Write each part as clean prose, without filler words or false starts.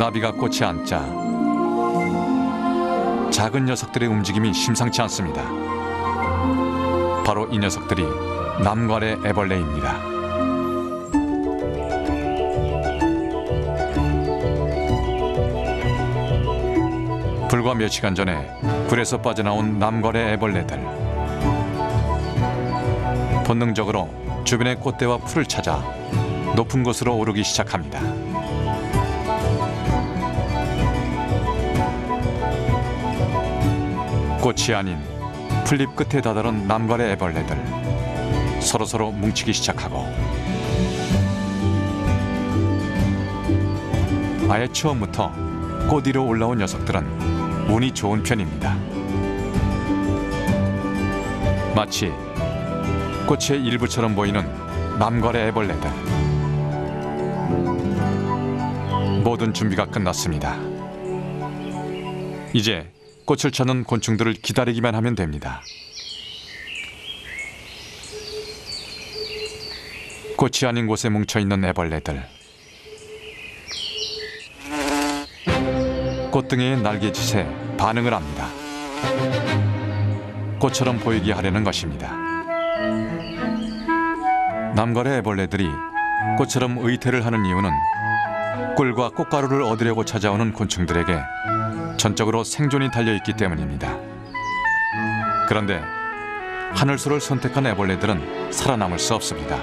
나비가 꽃에 앉자 작은 녀석들의 움직임이 심상치 않습니다. 바로 이 녀석들이 남괄의 애벌레입니다. 불과 몇 시간 전에 굴에서 빠져나온 남괄의 애벌레들. 본능적으로 주변의 꽃대와 풀을 찾아 높은 곳으로 오르기 시작합니다. 꽃이 아닌 풀잎 끝에 다다른 남괄의 애벌레들. 서로서로 뭉치기 시작하고 아예 처음부터 꽃 위로 올라온 녀석들은 운이 좋은 편입니다. 마치 꽃의 일부처럼 보이는 남괄의 애벌레들. 모든 준비가 끝났습니다. 이제 꽃을 찾는 곤충들을 기다리기만 하면 됩니다. 꽃이 아닌 곳에 뭉쳐있는 애벌레들. 꽃등의 날개짓에 반응을 합니다. 꽃처럼 보이게 하려는 것입니다. 남괄의 애벌레들이 꽃처럼 의태를 하는 이유는 꿀과 꽃가루를 얻으려고 찾아오는 곤충들에게 전적으로 생존이 달려있기 때문입니다. 그런데 하늘소를 선택한 애벌레들은 살아남을 수 없습니다.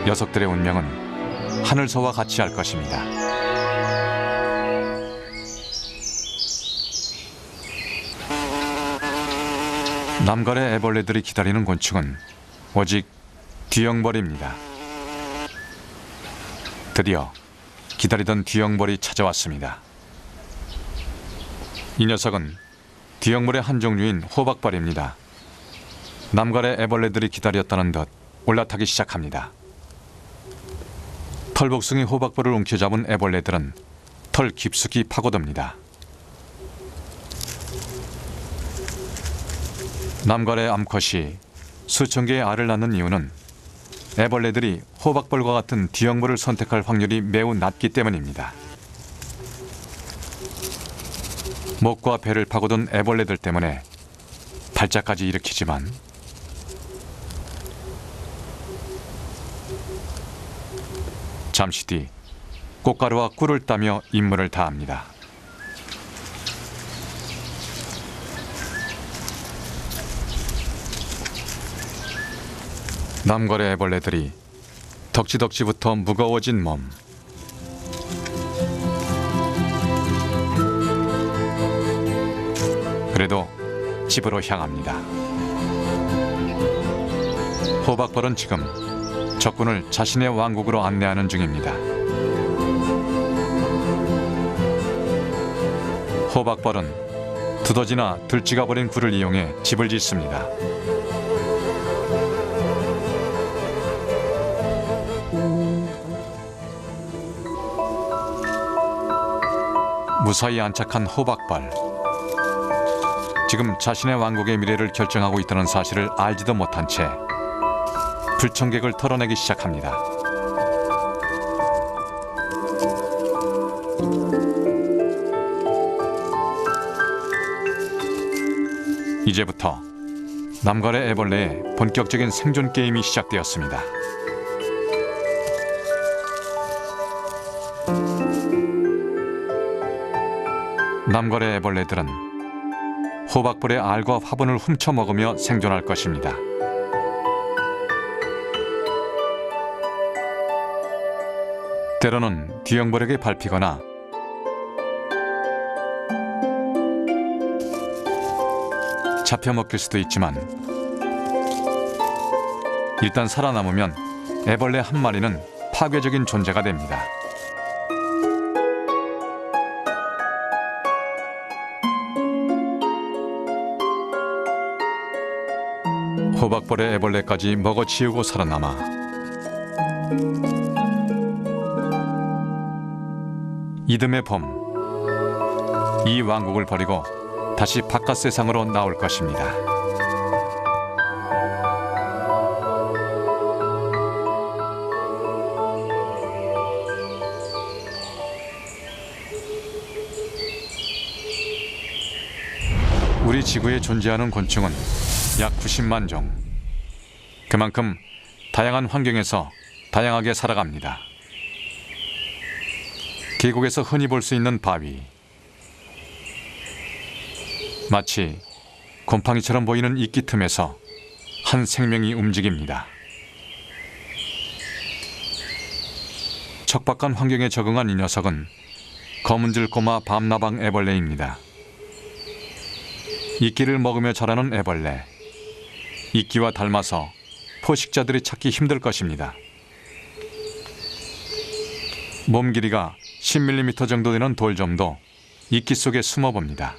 녀석들의 운명은 하늘소와 같이 할 것입니다. 남괄의 애벌레들이 기다리는 곤충은 오직 뒤형벌입니다. 드디어 기다리던 뒤형벌이 찾아왔습니다. 이 녀석은 뒤형벌의 한 종류인 호박벌입니다. 남괄의 애벌레들이 기다렸다는 듯 올라타기 시작합니다. 털복숭이 호박벌을 움켜잡은 애벌레들은 털 깊숙이 파고듭니다. 남괄의 암컷이 수천 개의 알을 낳는 이유는 애벌레들이 호박벌과 같은 뒤형벌을 선택할 확률이 매우 낮기 때문입니다. 목과 배를 파고든 애벌레들 때문에 발작까지 일으키지만 잠시 뒤 꽃가루와 꿀을 따며 임무를 다합니다. 남괄의 애벌레들이 덕지덕지부터 무거워진 몸. 그래도 집으로 향합니다. 호박벌은 지금 적군을 자신의 왕국으로 안내하는 중입니다. 호박벌은 두더지나 들쥐가 버린 굴을 이용해 집을 짓습니다. 무사히 안착한 호박벌. 지금 자신의 왕국의 미래를 결정하고 있다는 사실을 알지도 못한 채 불청객을 털어내기 시작합니다. 이제부터 남괄의 애벌레의 본격적인 생존 게임이 시작되었습니다. 남괄의 애벌레들은 호박벌의 알과 화분을 훔쳐 먹으며 생존할 것입니다. 때로는 뒤형벌에게 밟히거나 잡혀먹힐 수도 있지만 일단 살아남으면 애벌레 한 마리는 파괴적인 존재가 됩니다. 호박벌의 애벌레까지 먹어치우고 살아남아 이듬해 봄, 이 왕국을 버리고 다시 바깥 세상으로 나올 것입니다. 우리 지구에 존재하는 곤충은 약 90만 종. 그만큼 다양한 환경에서 다양하게 살아갑니다. 계곡에서 흔히 볼 수 있는 바위. 마치 곰팡이처럼 보이는 이끼 틈에서 한 생명이 움직입니다. 척박한 환경에 적응한 이 녀석은 검은줄 꼬마 밤나방 애벌레입니다. 이끼를 먹으며 자라는 애벌레. 이끼와 닮아서 포식자들이 찾기 힘들 것입니다. 몸 길이가 10mm 정도 되는 돌점도 이끼 속에 숨어봅니다.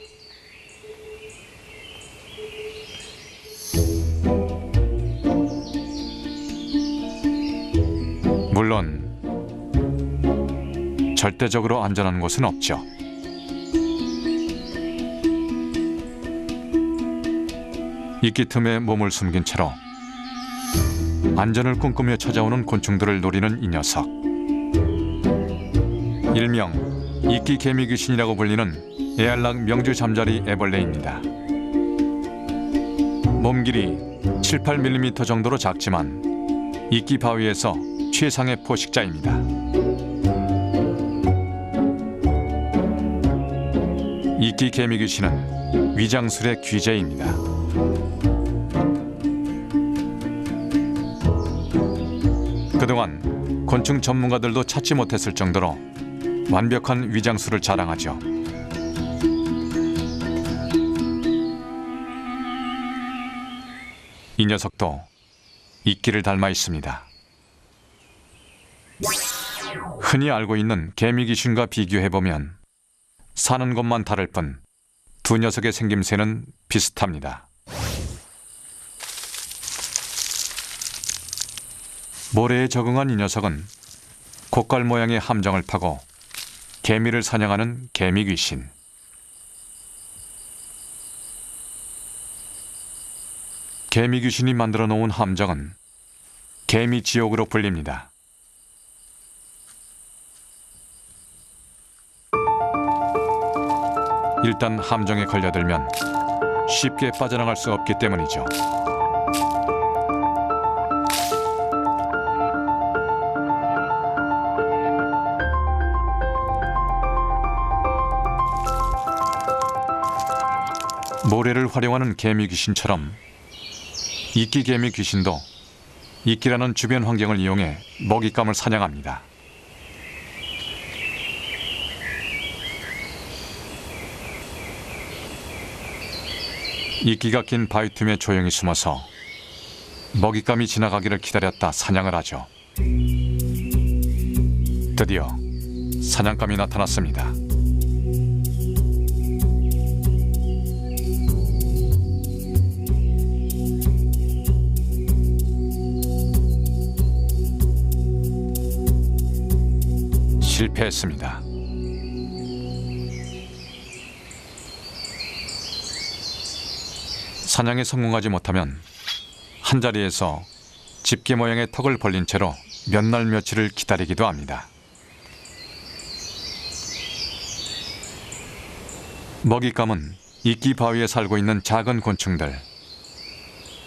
물론 절대적으로 안전한 곳은 없죠. 이끼 틈에 몸을 숨긴 채로 안전을 꿈꾸며 찾아오는 곤충들을 노리는 이 녀석. 일명 이끼 개미 귀신이라고 불리는 애알락 명주 잠자리 애벌레입니다. 몸 길이 7, 8mm 정도로 작지만 이끼 바위에서 최상의 포식자입니다. 이끼 개미 귀신은 위장술의 귀재입니다. 그동안 곤충 전문가들도 찾지 못했을 정도로 완벽한 위장술을 자랑하죠. 이 녀석도 이끼를 닮아 있습니다. 흔히 알고 있는 개미 귀신과 비교해보면 사는 곳만 다를 뿐 두 녀석의 생김새는 비슷합니다. 모래에 적응한 이 녀석은 곶갈 모양의 함정을 파고 개미를 사냥하는 개미 귀신. 개미 귀신이 만들어 놓은 함정은 개미 지옥으로 불립니다. 일단 함정에 걸려들면 쉽게 빠져나갈 수 없기 때문이죠. 모래를 활용하는 개미 귀신처럼 이끼 개미 귀신도 이끼라는 주변 환경을 이용해 먹잇감을 사냥합니다. 이끼가 낀 바위 틈에 조용히 숨어서 먹잇감이 지나가기를 기다렸다 사냥을 하죠. 드디어 사냥감이 나타났습니다. 실패했습니다. 사냥에 성공하지 못하면 한자리에서 집게 모양의 턱을 벌린 채로 몇 날 며칠을 기다리기도 합니다. 먹잇감은 이끼 바위에 살고 있는 작은 곤충들.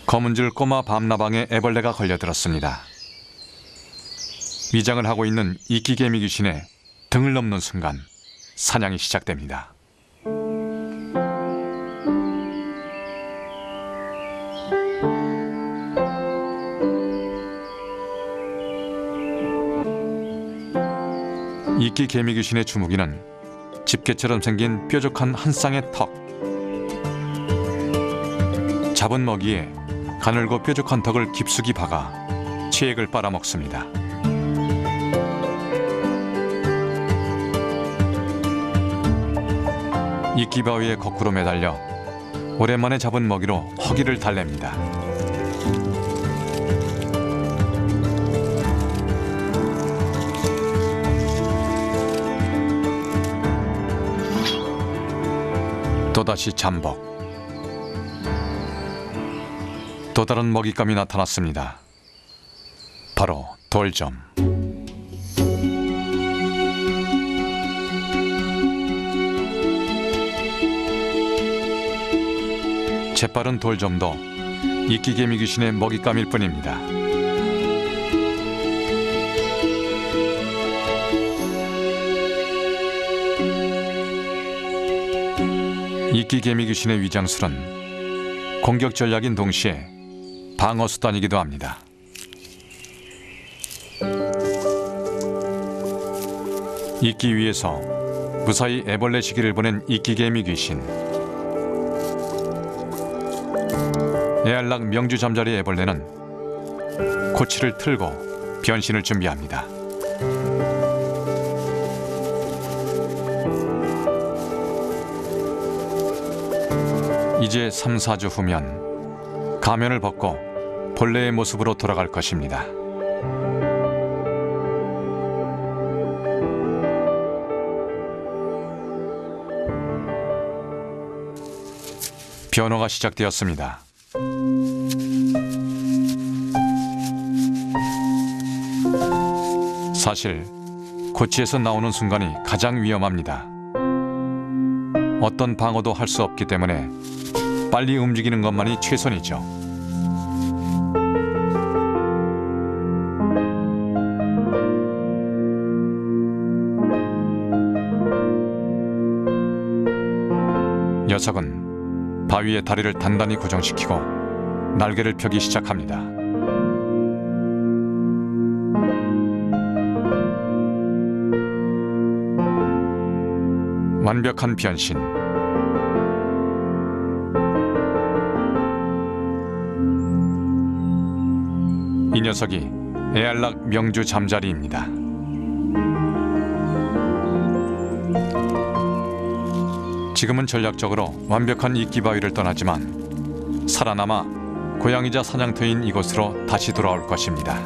검은줄 꼬마 밤나방의 애벌레가 걸려들었습니다. 위장을 하고 있는 이끼 개미 귀신의 등을 넘는 순간 사냥이 시작됩니다. 이끼 개미 귀신의 주무기는 집게처럼 생긴 뾰족한 한 쌍의 턱. 잡은 먹이에 가늘고 뾰족한 턱을 깊숙이 박아 체액을 빨아먹습니다. 이끼 바위에 거꾸로 매달려 오랜만에 잡은 먹이로 허기를 달랩니다. 또다시 잠복. 또 다른 먹잇감이 나타났습니다. 바로 돌점. 재빠른 돌점도 이끼개미 귀신의 먹잇감일 뿐입니다. 이끼개미 귀신의 위장술은 공격 전략인 동시에 방어 수단이기도 합니다. 이끼 위에서 무사히 애벌레 시기를 보낸 이끼개미 귀신. 애알락 명주 잠자리 애벌레는 코치를 틀고 변신을 준비합니다. 이제 3, 4주 후면 가면을 벗고 본래의 모습으로 돌아갈 것입니다. 변호가 시작되었습니다. 사실 코치에서 나오는 순간이 가장 위험합니다. 어떤 방어도 할 수 없기 때문에 빨리 움직이는 것만이 최선이죠. 녀석은 바위에 다리를 단단히 고정시키고 날개를 펴기 시작합니다. 완벽한 변신. 이 녀석이 애알락 명주 잠자리입니다. 지금은 전략적으로 완벽한 이끼 바위를 떠나지만 살아남아 고양이자 사냥터인 이곳으로 다시 돌아올 것입니다.